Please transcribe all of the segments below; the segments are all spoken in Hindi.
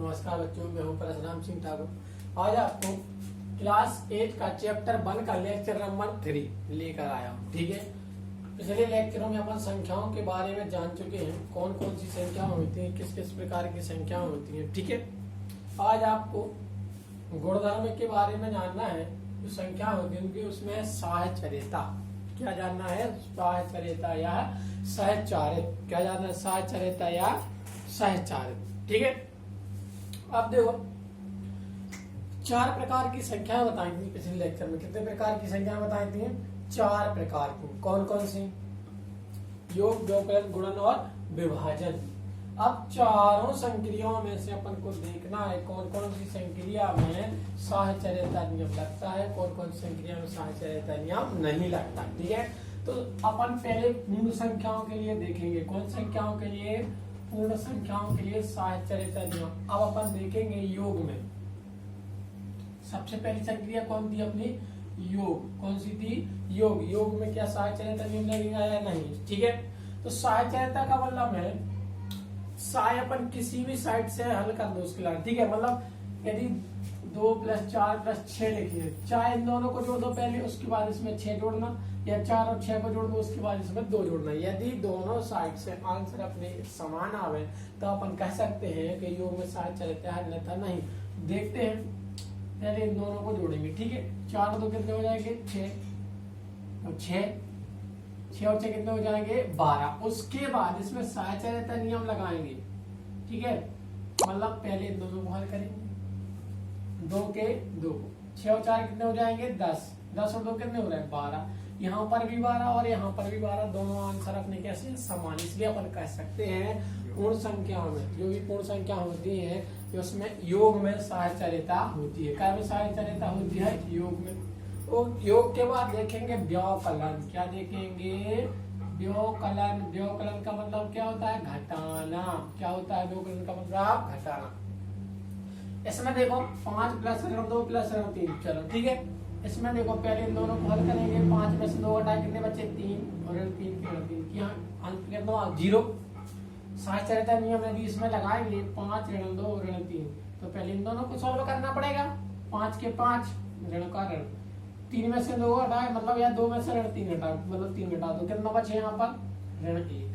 नमस्कार बच्चों, मैं हूं परशुराम सिंह ठाकुर। आज आपको क्लास 8 का चैप्टर 1 का लेक्चर नंबर 3 लेकर आया हूं। ठीक है, पिछले लेक्चरों में अपन संख्याओं के बारे में जान चुके हैं, कौन कौन सी संख्याएं होती हैं, किस किस प्रकार की संख्याएं होती हैं। ठीक है, आज आपको गुणधर्म के बारे में जानना है। जो संख्या होती है उनकी उसमें साहचर्यता क्या जानना है, साहचर्यता या सहचारित क्या जानना है, साहचर्यता या सहचारित। ठीक है, अब देखो 4 प्रकार की संख्याएं बताई थी पिछले लेक्चर में। कितने प्रकार की संख्याएं बताई थी? 4 प्रकार की। कौन कौन सी? योग, व्यवकलन, गुणन और विभाजन। अब चारों संक्रियाओं में से अपन को देखना है कौन कौन सी संक्रिया में साहचर्यता नियम लगता है, कौन कौन सी संक्रिया में साहचर्यता नियम नहीं लगता। ठीक है, तो अपन पहले पूर्ण संख्याओं के लिए देखेंगे। कौन संख्याओं के लिए? पूर्ण संख्याओं के लिए साहचर्यता नियम। अब अपन देखेंगे योग में। सबसे पहली संक्रिया कौन थी अपनी? योग। कौन सी थी? योग। योग में क्या साहचर्यता नियम लगेगा या नहीं? ठीक है, तो साहचर्यता का मतलब है साय अपन किसी भी साइड से हल कर दो उसके लिए। ठीक है, मतलब यदि 2 + 4 + 6 लिखिए, चाहे इन दोनों को जोड़ दो पहले, उसके बाद इसमें 6 जोड़ना, या 4 और 6 को जोड़ दो, उसके बाद इसमें 2 जोड़ना। यदि दोनों साइड से आंसर अपने समान आवे तो अपन कह सकते हैं कि योग में साहचर्यता है, अन्यथा नहीं। देखते हैं, पहले इन दोनों को जोड़ेंगे। ठीक है, 4 और 2 कितने हो जाएंगे? 6 और 6 और 6 कितने हो जाएंगे? 12। उसके बाद इसमें साहचर्यता नियम लगाएंगे। ठीक है, मतलब पहले इन दोनों को हल करेंगे, 2 के 2, 6 और 4 कितने हो जाएंगे? 10। 10 और 2 कितने हो रहे हैं? 12। यहाँ पर भी 12 और यहाँ पर भी 12, दोनों आंसर अपने कैसे समान। इसलिए अपन कह सकते हैं पूर्ण संख्याओं में, जो भी पूर्ण संख्या होती है उसमें योग में साहचर्यता होती है। क्या में साहचर्यता होती है? योग में। और योग के बाद देखेंगे व्यवकलन। क्या देखेंगे? व्यवकलन। व्यवकलन का मतलब क्या होता है? घटाना। क्या होता है व्यवकलन का मतलब? घटाना। इसमें देखो 5 + ऋण 2 + ऋण 3। चलो ठीक है, इसमें देखो पहले इन दोनों को हल करेंगे। 5 में से 2 घटाए कितने बचे? 3 और ऋण 3 के ऋण 3 की अंत कितना? 0। साहचर्यता नियम यदि इसमें लगाएंगे 5 ऋण 2 ऋण 3, तो पहले इन दोनों को सॉल्व करना पड़ेगा। 5 के 5 ऋण का ऋण, 3 में से 2 हटाए मतलब या 2 में से ऋण 3 हटाए मतलब 3 घटा दो, कितना बचे यहाँ पर? ऋण 1।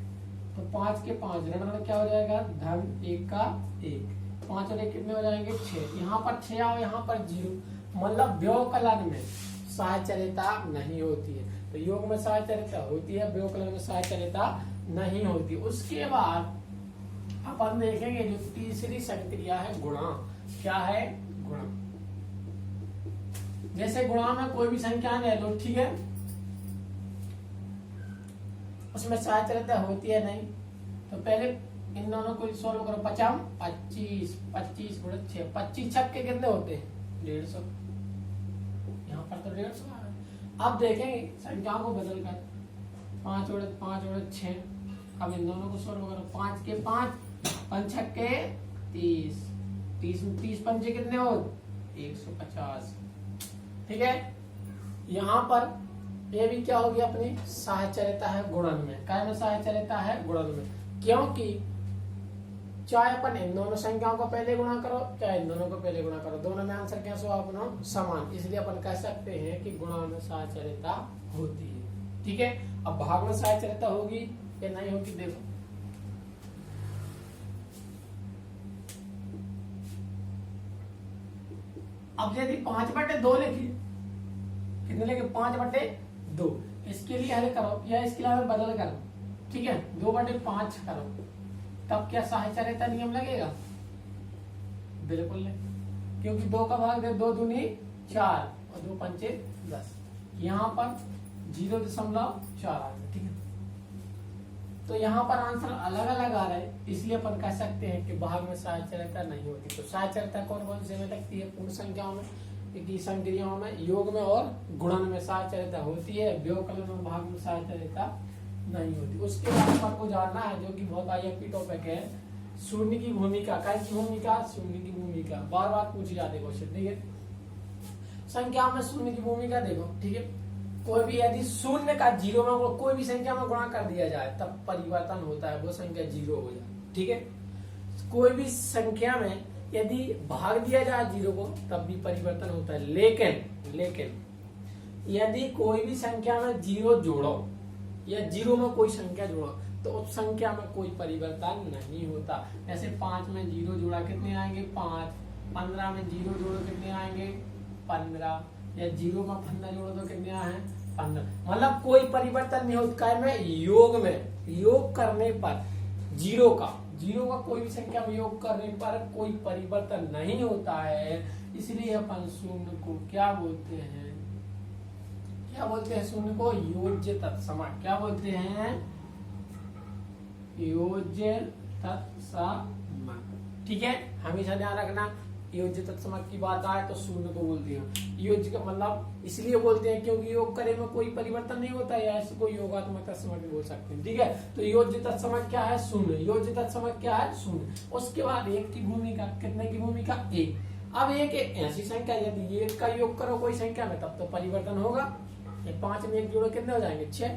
तो 5 के 5 ऋण क्या हो जाएगा? धन 1 का 1। 5 और 1 कितने हो जाएंगे? 6। यहाँ पर 6 और यहाँ पर 0, मतलब व्यवकलन में साहचर्यता नहीं होती है। तो योग में साहचर्यता होती है, व्यवकलन में साहचर्यता नहीं होती। उसके बाद अपन देखेंगे जो तीसरी संक्रिया है गुणा। क्या है? गुणा। जैसे गुणा में कोई भी संख्या ले लो, ठीक है, उसमें साहचर्यता होती है नहीं, तो पहले इन दोनों को सॉल्व करो। 50 25 25 × 6, 25 छक्के कितने होते हैं? 150। यहाँ पर तो 150 आ रहा है। अब देखेंगे संख्याओं को बदल कर, 5 और 6। अब इन दोनों को सॉल्व करो। 5 के 5 5 छक्के 30, 30 पंचे कितने हो? 150। ठीक है, यहाँ पर ये भी क्या होगी अपनी? साहचर्यता है गुणन में। क्या में साहचर्यता है? गुणन में। क्योंकि चाहे अपन इन दोनों संख्याओं को पहले गुणा करो, चाहे इन दोनों को पहले गुणा करो, दोनों में आंसर कैसे हो अपना? समान। इसलिए अपन कह सकते हैं कि गुणा में साहचर्यता होती है। ठीक है, अब भाग में साहचर्यता होगी या नहीं होगी? देखो अब यदि 5/2 लिखिए, कितने लिखे? 5/2। इसके लिए हल करो या इसके लिए बदल करो। ठीक है, 2/5 करो, तब क्या साहचर्यता नियम लगेगा? बिल्कुल नहीं, क्योंकि 2 का भाग दे 2 दूनी 4 और 2 पंचे 10। यहाँ पर 0.4 आ गया। ठीक है, तो यहाँ पर आंसर अलग अलग आ रहा है, इसलिए अपन कह सकते हैं कि भाग में साहचर्यता नहीं होती। तो साहचर्यता कौन कौन से में लगती है? पूर्ण संख्याओं में, संक्रियाओं में, योग में और गुणन में साहचर्यता होती है। व्यवकलन और भाग में साहचर्यता नहीं होती। उसके बाद अपन को जानना है, जो कि बहुत आईएमपी टॉपिक है, शून्य की भूमिका। क्या की भूमिका? शून्य की भूमिका। बार बार पूछे जाते क्वेश्चन। ठीक है, संख्या में शून्य की भूमिका देखो। ठीक है, कोई भी यदि शून्य का 0 में कोई भी संख्या में गुणा कर दिया जाए तब परिवर्तन होता है, वो संख्या 0 हो जाए। ठीक है, कोई भी संख्या में यदि भाग दिया जाए 0 को तब भी परिवर्तन होता है, लेकिन यदि कोई भी संख्या में 0 जोड़ो या 0 में कोई संख्या जोड़ो तो उस संख्या में कोई परिवर्तन नहीं होता। जैसे 5 में 0 जोड़ा कितने आएंगे 5, 15 में 0 जोड़ो कितने आएंगे 15, या 0 में 15 जोड़ो तो कितने आए 15। मतलब कोई परिवर्तन नहीं होता है। में योग करने पर 0 का कोई भी संख्या में योग करने पर कोई परिवर्तन नहीं होता है, इसलिए अपन शून्य को क्या बोलते हैं, शून्य को योज्य तत्समक। क्या बोलते हैं, योज्य तत्समक। ठीक है, हमेशा ध्यान रखना, योज्य तत्समक की बात आए तो शून्य को बोलते हैं। योज्य का मतलब इसलिए बोलते हैं क्योंकि योग करे में कोई परिवर्तन नहीं होता है, या ऐसे कोई योगात्मक तत्समक भी बोल सकते हैं। ठीक है, तो योज्य तत्समक क्या है, शून्य। योज्य तत्समक क्या है, शून्य। उसके बाद एक की भूमिका, कितने की भूमिका, 1। अब एक ऐसी संख्या यदि 1 का योग करो कोई संख्या में तब तो परिवर्तन होगा। 5 में 1 जोड़ो कितने हो जाएंगे 6।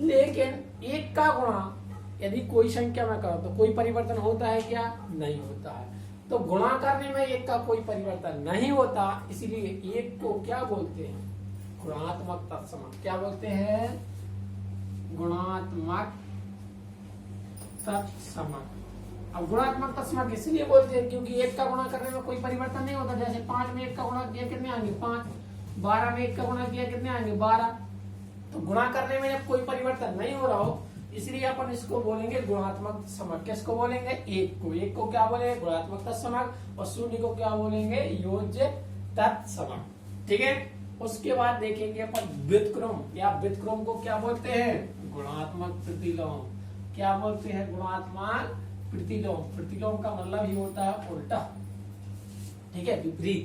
लेकिन 1 का गुणा यदि कोई संख्या में करो तो कोई परिवर्तन होता है क्या, नहीं होता है। तो गुणा करने में 1 का कोई परिवर्तन नहीं होता, इसीलिए 1 को क्या बोलते हैं, गुणात्मक तत्समक। क्या बोलते हैं, गुणात्मक तत्समक। अब गुणात्मक तत्समक इसलिए बोलते हैं क्योंकि 1 का गुणा करने में कोई परिवर्तन नहीं होता। जैसे 5 में 1 का गुणा किया कितने आएंगे 5, 12 में 1 का गुणा किया कितने आएंगे 12। तो गुणा करने में जब कोई परिवर्तन नहीं हो रहा हो, इसलिए अपन इसको बोलेंगे गुणात्मक तत्समक। किसको बोलेंगे, 1 को क्या बोलेंगे, गुणात्मक तत्समक, और 0 को क्या बोलेंगे, योज्य तत्समक। ठीक है, उसके बाद देखेंगे अपन व्युत्क्रम, या व्युत्क्रम को क्या बोलते हैं, गुणात्मक प्रतिलोम। क्या बोलते हैं, गुणात्मक प्रतिलोम। प्रतिलोम का मतलब ही होता है उल्टा, ठीक है, विपरीत।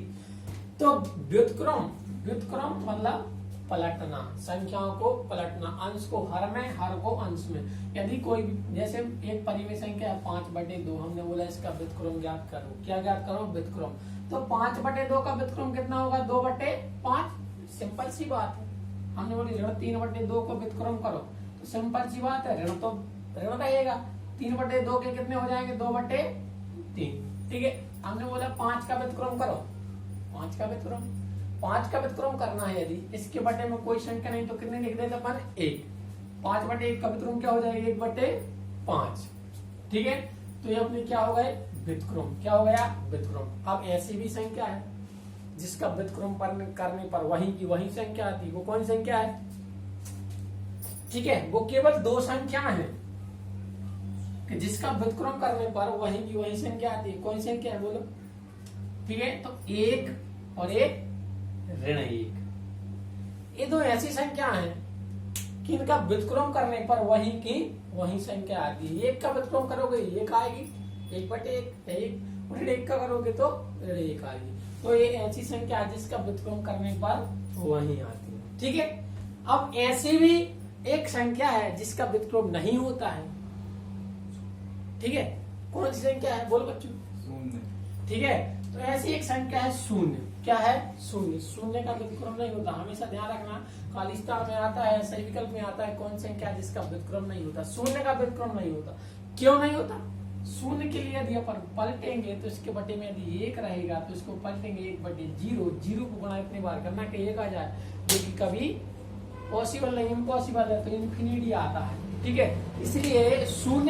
तो व्युत्क्रम मतलब पलटना, संख्याओं को पलटना, अंश को हर में, हर को अंश में। यदि कोई जैसे एक परिमेय संख्या है 5/2, हमने बोला इसका व्युत्क्रम ज्ञात करो। क्या ज्ञात करो, व्युत्क्रम। तो 5/2 का व्युत्क्रम कितना होगा, 2/5। सिंपल सी बात है। हमने बोली ऋण 3/2 को व्युत्क्रम करो, तो सिंपल सी बात है, ऋण तो ऋण रहेगा। 3/2 के कितने हो जाएंगे, 2/3। ठीक है, हमने बोला 5 का व्युत्क्रम करो, 5 का व्युत्क्रम करना है। यदि इसके बटे में कोई संख्या नहीं तो कितने लिख देते अपन, 1। 5/1 का व्युत्क्रम क्या हो जाएगा, 1/5। ठीक है, तो ये अपने क्या हो गए, व्युत्क्रम। क्या हो गया, व्युत्क्रम। अब ऐसी भी संख्या है जिसका व्युत्क्रम करने पर वही की वही संख्या आती है। वो कौन संख्या है, ठीक है, वो केवल 2 संख्या है कि जिसका व्युत्क्रम करने पर वही की वही संख्या आती है। कौन संख्या है बोलो, ठीक है, तो 1 और 1 ऋण 1। ये 2 ऐसी संख्या हैं कि इनका व्युत्क्रम करने पर वही की वही संख्या आती है। 1 का व्युत्क्रम करोगे 1 आएगी, 1/1, और 1 का करोगे तो ऋण 1 आएगी। तो ये ऐसी संख्या है जिसका व्युत्क्रम करने पर वही आती है। ठीक है, अब ऐसी भी एक संख्या है जिसका व्युत्क्रम नहीं होता है। ठीक है, कौन सी संख्या है, बोल बच्चों, शून्य। ठीक है, तो ऐसी एक संख्या है शून्य। क्या है, शून्य। शून्य का व्युत्क्रम नहीं होता, हमेशा ध्यान रखना। खाली स्थान में आता है, सही विकल्प में आता है कौन संख्या जिसका व्युत्क्रम नहीं होता, शून्य का व्युत्क्रम नहीं होता। क्यों नहीं होता, शून्य के लिए यदि अपन पलटेंगे तो इसके बटे में यदि 1 रहेगा तो इसको पलटेंगे 1/0। 0 को गुणा इतनी बार करना कि 1 आ जाए, जो कि कभी पॉसिबल नहीं, इम्पॉसिबल है, तो इन्फिनिटी आता है। ठीक है, इसलिए शून्य